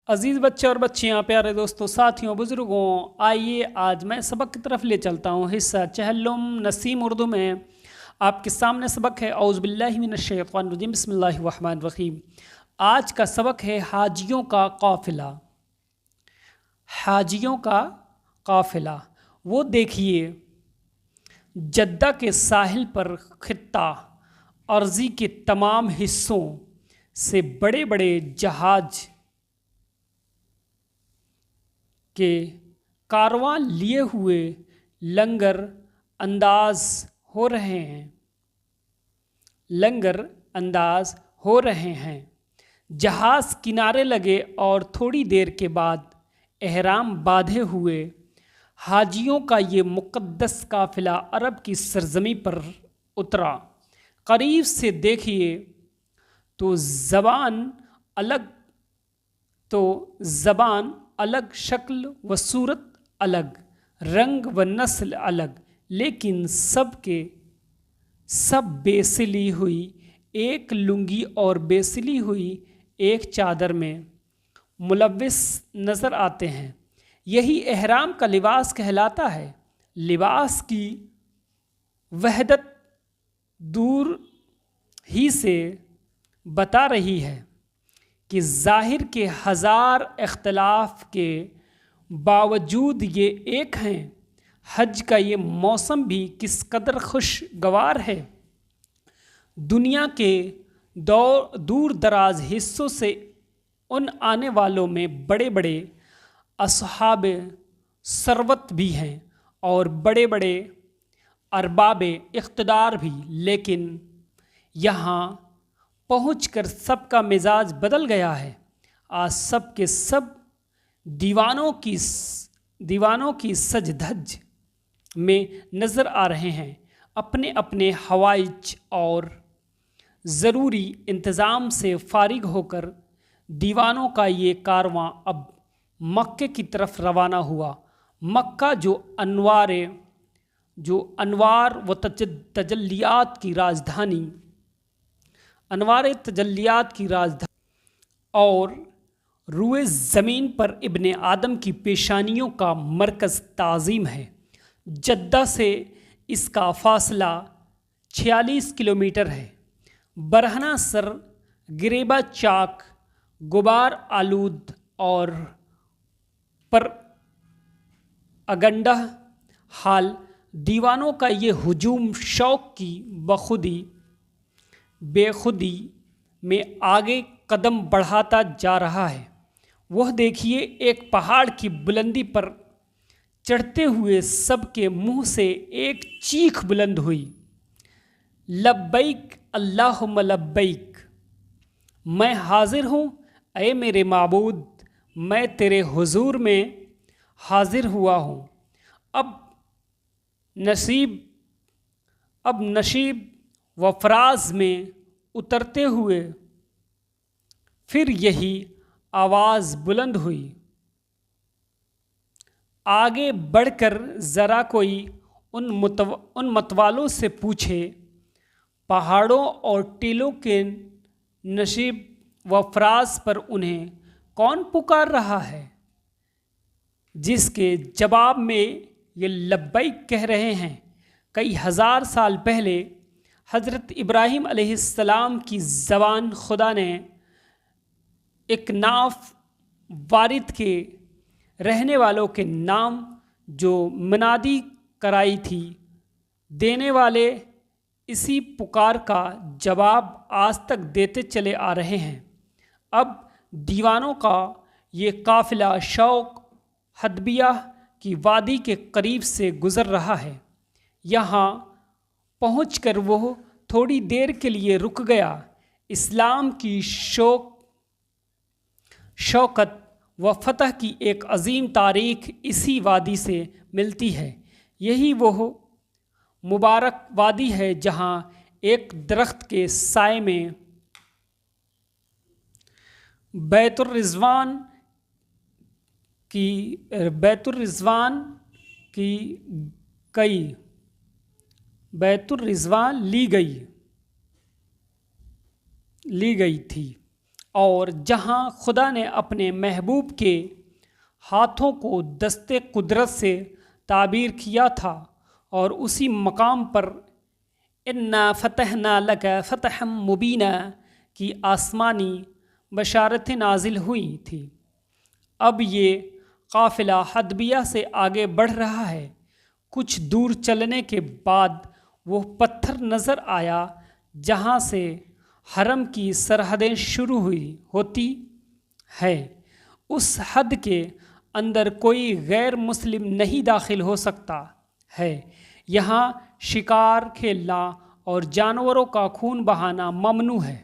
عزیز بچے اور بچیاں، پیارے دوستوں، ساتھیوں، بزرگوں، آئیے آج میں سبق کی طرف لے چلتا ہوں۔ حصہ چہلم نسیم اردو میں آپ کے سامنے سبق ہے اعوذ باللہ من الشیطان الرجیم، بسم اللہ الرحمن الرحیم۔ آج کا سبق ہے حاجیوں کا قافلہ۔ حاجیوں کا قافلہ، وہ دیکھیے جدہ کے ساحل پر خطہ ارضی کے تمام حصوں سے بڑے بڑے جہاز کے کارواں لیے ہوئے لنگر انداز ہو رہے ہیں۔ لنگر انداز ہو رہے ہیں۔ جہاز کنارے لگے اور تھوڑی دیر کے بعد احرام باندھے ہوئے حاجیوں کا یہ مقدس قافلہ عرب کی سرزمین پر اترا۔ قریب سے دیکھیے تو زبان الگ، شکل و صورت الگ، رنگ و نسل الگ، لیکن سب کے سب بے سلی ہوئی ایک لنگی اور بے سلی ہوئی ایک چادر میں ملوث نظر آتے ہیں۔ یہی احرام کا لباس کہلاتا ہے۔ لباس کی وحدت دور ہی سے بتا رہی ہے کہ ظاہر کے ہزار اختلاف کے باوجود یہ ایک ہیں۔ حج کا یہ موسم بھی کس قدر خوشگوار ہے۔ دنیا کے دور دراز حصوں سے ان آنے والوں میں بڑے بڑے اصحاب ثروت بھی ہیں اور بڑے بڑے ارباب اقتدار بھی، لیکن یہاں پہنچ کر سب کا مزاج بدل گیا ہے۔ آج سب کے سب دیوانوں کی سج دھج میں نظر آ رہے ہیں۔ اپنے اپنے حوائج اور ضروری انتظام سے فارغ ہو کر دیوانوں کا یہ کارواں اب مکے کی طرف روانہ ہوا۔ مکہ جو انوار و تجلیات کی راجدھانی اور روئے زمین پر ابن آدم کی پیشانیوں کا مرکز تعظیم ہے۔ جدہ سے اس کا فاصلہ 46 کلومیٹر ہے۔ برہنہ سر، گریباں چاک، غبار آلود اور پر اگنڈہ حال دیوانوں کا یہ ہجوم شوق کی بے خودی میں آگے قدم بڑھاتا جا رہا ہے۔ وہ دیکھیے ایک پہاڑ کی بلندی پر چڑھتے ہوئے سب کے منہ سے ایک چیخ بلند ہوئی، لبیک اللہم لبیک، میں حاضر ہوں اے میرے معبود، میں تیرے حضور میں حاضر ہوا ہوں۔ اب نشیب و فراز میں اترتے ہوئے پھر یہی آواز بلند ہوئی، آگے بڑھ کر ذرا کوئی ان متوالوں سے پوچھے، پہاڑوں اور ٹیلوں کے نشیب و فراز پر انہیں کون پکار رہا ہے؟ جس کے جواب میں یہ لبیک کہہ رہے ہیں۔ کئی ہزار سال پہلے حضرت ابراہیم علیہ السلام کی زبان خدا نے اکناف وارد کے رہنے والوں کے نام جو منادی کرائی تھی، دینے والے اسی پکار کا جواب آج تک دیتے چلے آ رہے ہیں۔ اب دیوانوں کا یہ قافلہ شوق حدیبیہ کی وادی کے قریب سے گزر رہا ہے۔ یہاں پہنچ کر وہ تھوڑی دیر کے لیے رک گیا۔ اسلام کی شوکت و فتح کی ایک عظیم تاریخ اسی وادی سے ملتی ہے۔ یہی وہ مبارک وادی ہے جہاں ایک درخت کے سائے میں بیت الرضوان لی گئی تھی۔ اور جہاں خدا نے اپنے محبوب کے ہاتھوں کو دستے قدرت سے تعبیر کیا تھا، اور اسی مقام پر انا فتحنا لک فتحا مبینا کی آسمانی بشارتیں نازل ہوئی تھی۔ اب یہ قافلہ حدیبیہ سے آگے بڑھ رہا ہے۔ کچھ دور چلنے کے بعد وہ پتھر نظر آیا جہاں سے حرم کی سرحدیں شروع ہوتی ہے۔ اس حد کے اندر کوئی غیر مسلم نہیں داخل ہو سکتا ہے۔ یہاں شکار کھیلنا اور جانوروں کا خون بہانا ممنوع ہے۔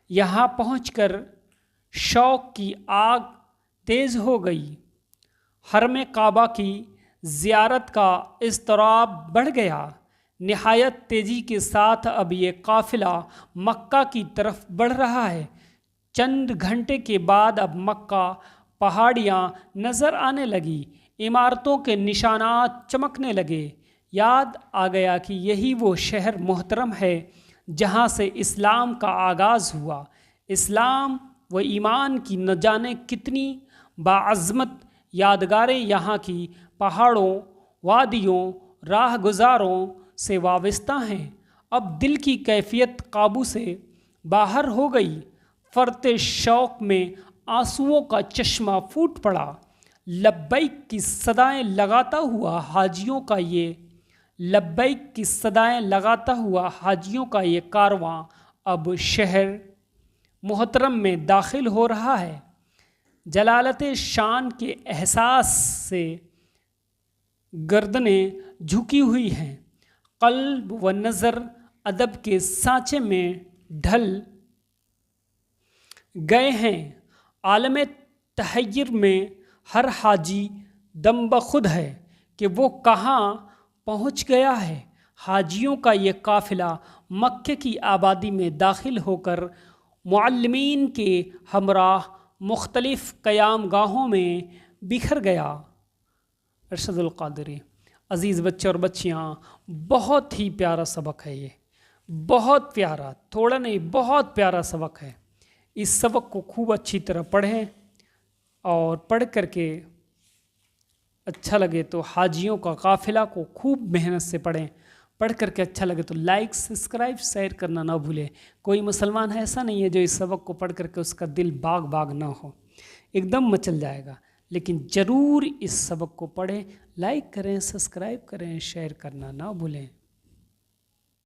یہاں پہنچ کر شوق کی آگ تیز ہو گئی۔ حرم کعبہ کی زیارت کا اضطراب بڑھ گیا۔ نہایت تیزی کے ساتھ اب یہ قافلہ مکہ کی طرف بڑھ رہا ہے۔ چند گھنٹے کے بعد اب مکہ پہاڑیاں نظر آنے لگی، عمارتوں کے نشانات چمکنے لگے۔ یاد آ گیا کہ یہی وہ شہر محترم ہے جہاں سے اسلام کا آغاز ہوا۔ اسلام و ایمان کی نہ جانے کتنی باعظمت یادگاریں یہاں کی پہاڑوں، وادیوں، راہ گزاروں سے وابستہ ہیں۔ اب دل کی کیفیت قابو سے باہر ہو گئی۔ فرط شوق میں آنسوؤں کا چشمہ پھوٹ پڑا۔ لبیک کی صدائیں لگاتا ہوا حاجیوں کا یہ کارواں اب شہر محترم میں داخل ہو رہا ہے۔ جلالت شان کے احساس سے گردنیں جھکی ہوئی ہیں، قلب و نظر ادب کے سانچے میں ڈھل گئے ہیں۔ عالم تحیر میں ہر حاجی دم بخود ہے کہ وہ کہاں پہنچ گیا ہے۔ حاجیوں کا یہ قافلہ مکے کی آبادی میں داخل ہو کر معلمین کے ہمراہ مختلف قیام گاہوں میں بکھر گیا۔ ارشد القادری۔ عزیز بچے اور بچیاں، بہت ہی پیارا سبق ہے یہ، بہت پیارا، تھوڑا نہیں، بہت پیارا سبق ہے۔ اس سبق کو خوب اچھی طرح پڑھیں، اور پڑھ کر کے اچھا لگے تو حاجیوں کا قافلہ کو خوب محنت سے پڑھیں۔ پڑھ کر کے اچھا لگے تو لائک، سبسکرائب، شیئر کرنا نہ بھولیں۔ کوئی مسلمان ایسا نہیں ہے جو اس سبق کو پڑھ کر کے اس کا دل باغ نہ ہو، ایک دم مچل جائے گا۔ لیکن ضرور اس سبق کو پڑھیں، لائک کریں، سبسکرائب کریں، شیئر کرنا نہ بھولیں۔